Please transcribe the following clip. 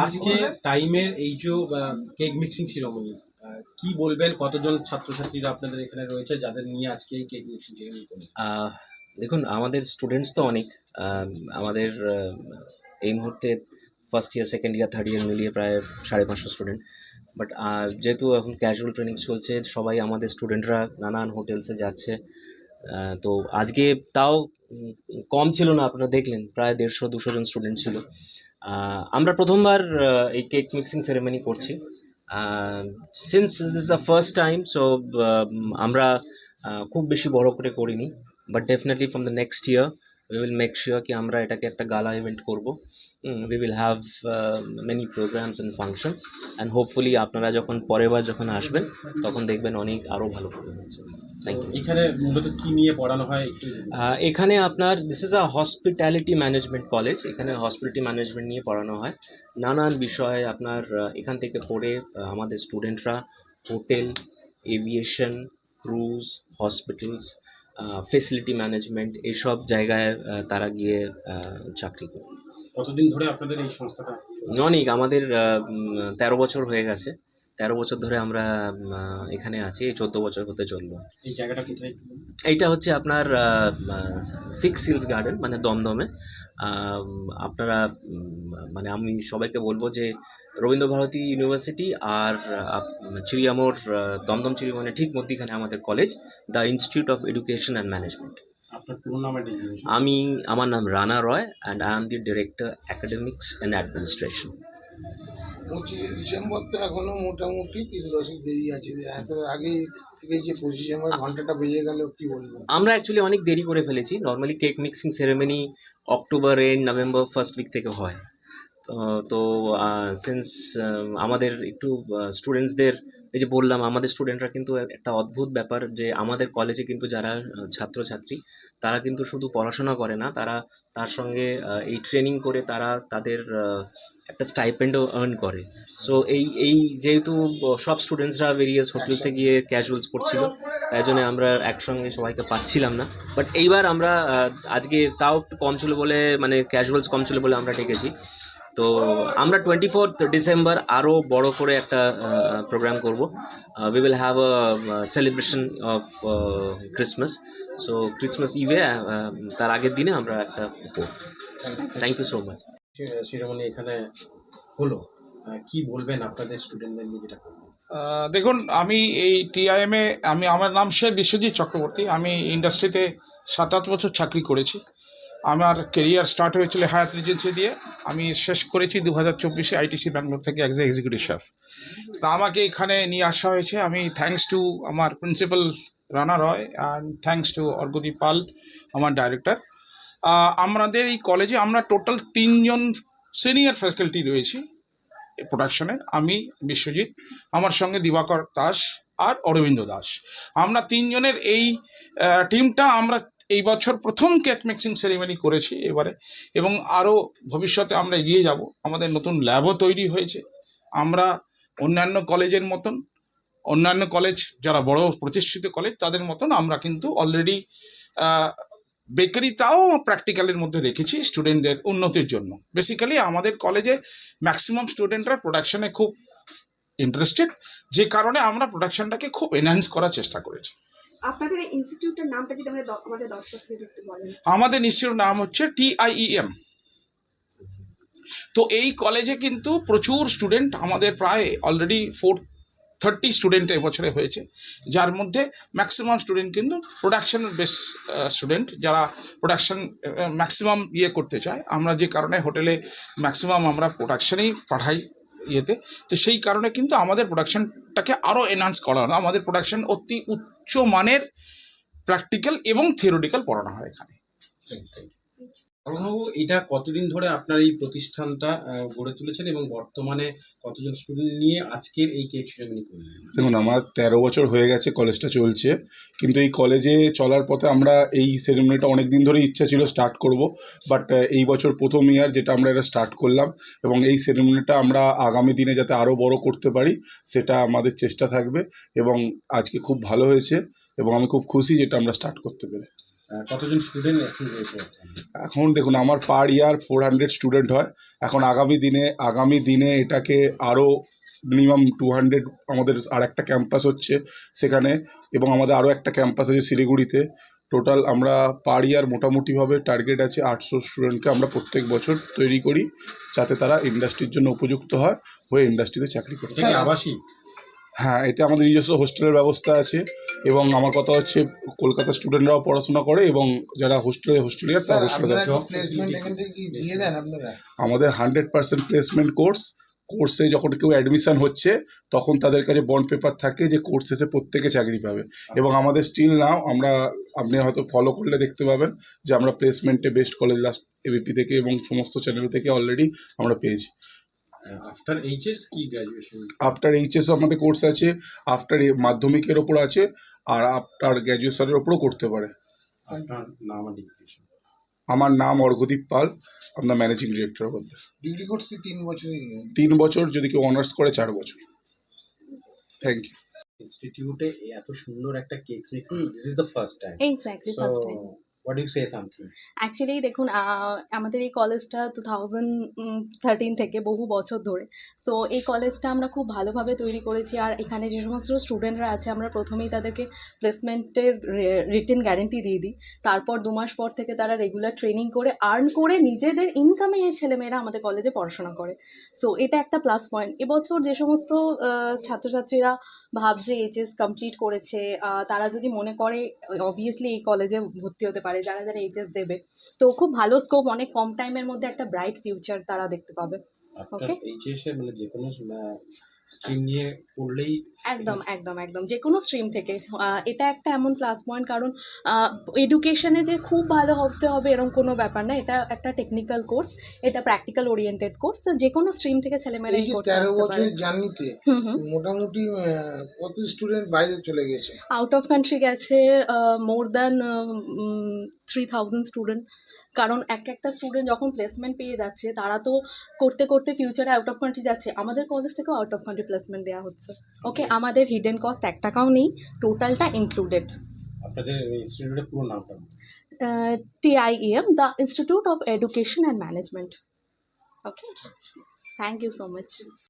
আজকে টাইমের এই যে কেক মিক্সিং সেরেমনি, কি বলবেন? কতজন ছাত্রছাত্রীরা আপনাদের এখানে রয়েছে যাদের নিয়ে আজকে এই কেক মিক্সিং সেরেমনি করবেন? দেখুন, আমাদের স্টুডেন্টস তো অনেক। আমাদের এই মুহূর্তে first year, second year, third year মিলিয়ে প্রায় 550 স্টুডেন্ট। বাট যেহেতু এখন ক্যাজুয়াল ট্রেনিং চলছে, সবাই আমাদের স্টুডেন্টরা নানান হোটেলসে যাচ্ছে। তো আজকে তাও কম ছিল না, আপনারা দেখলেন প্রায় 150-200 জন স্টুডেন্ট ছিল। আমরা প্রথমবার এই কেক মিক্সিং সেরেমনি করছি। Since this the first time, so আমরা খুব বেশি বড় করে করিনি। But definitely from the next year we will make sure কি আমরা এটাকে একটা গালা ইভেন্ট করবো। We will have many programs and functions, and hopefully আপনারা যখন পরের বার যখন আসবেন তখন দেখবেন অনেক আরও ভালো প্রোগ্রাম হচ্ছে। Thank you. এখানে মূলত কি নিয়ে পড়ানো হয় একটু? এখানে আপনার this is a hospitality management college. এখানে হসপিটালিটি ম্যানেজমেন্ট নিয়ে পড়ানো হয়। নানান বিষয়ে আপনার এখান থেকে পড়ে আমাদের স্টুডেন্টরা hotel, aviation, cruise, hospitals, facility management এইসব জায়গায় তারা গিয়ে চাকরি করে। কতদিন ধরে আপনাদের এই সংস্থাটা? অনেক, আমাদের 13 বছর হয়ে গেছে। 13 বছর ধরে আমরা এখানে আছি। এই 14 বছর হতে চললো। এই জায়গাটা কোথায়? এইটা হচ্ছে আপনার 6 হিলস গার্ডেন, মানে দমদমে। আপনারা মানে আমি সবাইকে বলবো যে রবীন্দ্রভারতী ইউনিভার্সিটি আর চিড়িয়ামোড়, দমদম চিড়িয়ামোড়ের ঠিক মধ্যিখানে আমাদের কলেজ, the institute of education and management. আপনার পুরো নাম? আমার নাম Rana Roy, and I am the director academics and administration. 25 December তো এখনো মোটামুটি 3 দশক দেরি আছে। এত আগে থেকে যে 25 ডিসেম্বর ঘন্টাটা বেজে গেল, কি বলবো? আমরা অ্যাকচুয়ালি অনেক দেরি করে ফেলেছি। Normally cake mixing ceremony October end November first week থেকে হয়। তো সিন্স আমাদের একটু স্টুডেন্টসদের, এই যে বললাম আমাদের স্টুডেন্টরা কিন্তু একটা অদ্ভুত ব্যাপার যে আমাদের কলেজে কিন্তু যারা ছাত্রছাত্রী তারা কিন্তু শুধু পড়াশোনা করে না, তারা তার সঙ্গে এই ট্রেনিং করে তারা তাদের একটা স্টাইপেন্ডও আর্ন করে। সো এই যেহেতু সব স্টুডেন্টসরা ভেরিয়াস হোটেলসে গিয়ে ক্যাজুয়ালস পড়ছিল, তাই জন্য আমরা একসঙ্গে সবাইকে পাচ্ছিলাম না। বাট এইবার আমরা আজকে তাও একটু কম ছিল বলে, মানে ক্যাজুয়ালস কম ছিল বলে আমরা ডেকেছি। তো আমরা 24th ডিসেম্বর আরও বড় করে একটা প্রোগ্রাম করব। We will have a celebration of Christmas. So Christmas ইভে তার আগের দিনে আমরা একটা করব। Thank you so much. Ceremony এখানে হলো, কি বলবেন আপনাদের স্টুডেন্টদের নিয়ে যেটা করবেন? দেখুন, আমি এই টিআইএমে আমার নাম শেখ বিশ্বজিৎ চক্রবর্তী। আমি ইন্ডাস্ট্রিতে 7-8 বছর চাকরি করেছি। আমার কেরিয়ার স্টার্ট হয়েছিল হায়াত রিজেন্সি দিয়ে। আমি শেষ করেছি 2024-এ আইটিসি ব্যাঙ্গালোর থেকে অ্যাজ এ এক্সিকিউটিভ শেফ। তা আমাকে এখানে নিয়ে আসা হয়েছে। আমি থ্যাঙ্কস টু আমার principal Rana Roy and thanks to Arghadeep Pal, আমার ডাইরেক্টর। আমাদের এই কলেজে আমরা টোটাল 3 জন সিনিয়র ফ্যাকাল্টি রয়েছি প্রোডাকশনের। আমি বিশ্বজিৎ, আমার সঙ্গে দিবাকর দাস আর অরবিন্দ দাস। আমরা 3 জনের এই টিমটা আমরা এই বছর প্রথম কেক মিক্সিং সেরিমনি করেছি এবারে, এবং আরও ভবিষ্যতে আমরা এগিয়ে যাব। আমাদের নতুন ল্যাবও তৈরি হয়েছে। আমরা অন্যান্য কলেজের মতন, অন্যান্য কলেজ যারা বড় প্রতিষ্ঠিত কলেজ তাদের মতন আমরা কিন্তু অলরেডি বেকারিটাও প্র্যাকটিক্যালের মধ্যে রেখেছি স্টুডেন্টদের উন্নতির জন্য। বেসিক্যালি আমাদের কলেজে ম্যাক্সিমাম স্টুডেন্টরা প্রোডাকশনে খুব ইন্টারেস্টেড, যে কারণে আমরা প্রোডাকশনটাকে খুব এনহ্যান্স করার চেষ্টা করেছি। আপনাদের এই ইনস্টিটিউটের নামটা যদি আমাদের দর্শকদের একটু বলেন। আমাদের ইনস্টিটিউটের নাম হচ্ছে TIEM। তো এই কলেজে কিন্তু প্রচুর স্টুডেন্ট, আমাদের প্রায় অলরেডি 430 স্টুডেন্ট এবছরে হয়েছে, যার মধ্যে ম্যাক্সিমাম স্টুডেন্ট কিন্তু প্রোডাকশনের বেস স্টুডেন্ট, যারা প্রোডাকশন ম্যাক্সিমাম করতে চায়। আমরা যে কারণে হোটেলে ম্যাক্সিমাম আমরা প্রোডাকশনেই পাঠাই ইয়েতে, তো সেই কারণে কিন্তু আমাদের প্রোডাকশনটাকে আরও এনহান্স করানো। আমাদের প্রোডাকশন অতি উচ্চ মানের প্র্যাকটিক্যাল এবং থিওরিটিক্যাল পড়ানো হয় এখানে। এটা কতদিন ধরে আপনার এই প্রতিষ্ঠানটা গড়ে তুলেছেন এবং বর্তমানে কতজন স্টুডেন্ট নিয়ে আজকের এই কেক সেরেমনি করলেন? দেখুন, আমার 13 বছর হয়ে গেছে কলেজটা চলছে, কিন্তু এই কলেজে চলার পথে আমরা এই সেরেমনিটা অনেক দিন ধরে ইচ্ছা ছিল স্টার্ট করব। বাট এই বছর প্রথম ইয়ার যেটা আমরা এটা স্টার্ট করলাম, এবং এই সেরেমনিটা আমরা আগামী দিনে যাতে আরও বড় করতে পারি সেটা আমাদের চেষ্টা থাকবে। এবং আজকে খুব ভালো হয়েছে এবং আমি খুব খুশি যেটা আমরা স্টার্ট করতে পেরে। কতজন স্টুডেন্ট এখন রয়েছে? এখন দেখুন, আমার পার ইয়ার 400 স্টুডেন্ট হয়। এখন আগামী দিনে এটাকে আরও মিনিমাম 200, আমাদের আর একটা ক্যাম্পাস হচ্ছে সেখানে, এবং আমাদের আরও একটা ক্যাম্পাস আছে শিলিগুড়িতে। টোটাল আমরা পার ইয়ার মোটামুটিভাবে টার্গেট আছে 800 স্টুডেন্টকে আমরা প্রত্যেক বছর তৈরি করি, যাতে তারা ইন্ডাস্ট্রির জন্য উপযুক্ত হয়ে ইন্ডাস্ট্রিতে চাকরি করে। এটা কি আবাসিক? হ্যাঁ, এতে আমাদের নিজস্ব হোস্টেলের ব্যবস্থা আছে, এবং আমার কথা হচ্ছে কলকাতার স্টুডেন্টরাও পড়াশোনা করে, এবং যারা হোস্টেলিয়ার তারা হোস্টেলে আপনারা যায়। প্লেসমেন্ট এখান থেকে কি দিয়ে দেন আপনারা? আমাদের 100% প্লেসমেন্ট কোর্সে যখন কেউ অ্যাডমিশন হচ্ছে তখন তাদের কাছে বন্ড পেপার থাকে যে কোর্স শেষে প্রত্যেকে চাকরি পাবে। এবং আমাদের স্টিল নাও আপনি হয়তো ফলো করলে দেখতে পাবেন যে আমরা প্লেসমেন্টে বেস্ট কলেজ লাস্ট এবিপি থেকে এবং সমস্ত চ্যানেল থেকে অলরেডি আমরা পেয়েছি। আফটার এইচএস কি গ্র্যাজুয়েশন? আফটার এইচএসও আমাদের কোর্স আছে, আফটার মাধ্যমিকের ওপর আছে, আর আফটার গ্র্যাজুয়েশনের ওপরও করতে পারে। আপনার নাম আর ডিগ্রি? আমার নাম অর্ঘদীপ পাল, আমরা ম্যানেজিং ডিরেক্টর বলতে। ডিগ্রি কোর্স কি 3 বছরই? 3 বছর, যদি কেউ অনার্স করে 4 বছর। Thank you. ইনস্টিটিউটে এত সুন্দর একটা cake making, this is the first time. Exactly, first time. What you say something? Actually দেখুন, আমাদের এই কলেজটা 2013 থেকে বহু বছর ধরে। সো এই কলেজটা আমরা খুব ভালোভাবে তৈরি করেছি, আর এখানে যে সমস্ত স্টুডেন্টরা আছে আমরা প্রথমেই তাদেরকে প্লেসমেন্টের রিটেন গ্যারেন্টি দিয়ে দিই। তারপর 2 মাস পর থেকে তারা রেগুলার ট্রেনিং করে আর্ন করে নিজেদের ইনকামে এই ছেলেমেয়েরা আমাদের কলেজে পড়াশোনা করে। সো এটা একটা প্লাস পয়েন্ট। এবছর যে সমস্ত ছাত্রছাত্রীরা ভাবছে এইচএস কমপ্লিট করেছে, তারা যদি মনে করে অবভিয়াসলি এই কলেজে ভর্তি হতে পারে, যারা যারা এইচএস দেবে, তো খুব ভালো স্কোপ, অনেক কম টাইমের মধ্যে একটা ব্রাইট ফিউচার তারা দেখতে পাবে। After Okay. এইচএস এ মানে যে কোনো স্ট্রিম নিয়ে পড়লেই একদম একদম একদম যে কোনো স্ট্রিম থেকে এটা একটা এমন প্লাস পয়েন্ট, কারণ এডুকেশনে যে খুব ভালো হতে হবে এরকম কোনো ব্যাপার না। এটা একটা টেকনিক্যাল কোর্স, এটা প্র্যাকটিক্যাল ওরিয়েন্টেড কোর্স, যে কোনো স্ট্রিম থেকে ছেলেমেয়েরা এই এই যে কোর্সে 13 আসতে পারে। বছরের জার্নিতে মোটামুটি কত স্টুডেন্ট বাইরে চলে গেছে? আউট অফ কান্ট্রি গেছে মোর দ্যান 3000 স্টুডেন্ট। কারণ একটা স্টুডেন্ট যখন প্লেসমেন্ট পেয়ে যাচ্ছে, তারা তো করতে করতে ফিউচারে আউট অফ কান্ট্রি যাচ্ছে, আমাদের কলেজ থেকেও আউট অফ কান্ট্রি প্লেসমেন্ট দেওয়া হচ্ছে। ওকে, আমাদের হিডেন কস্ট 1 টাকাও নেই, টোটালটা ইনক্লুডেড। আপনাদের ইনস্টিটিউটের পুরো নামটা? TIEM, the Institute of Education and Management. Okay, thank you so much.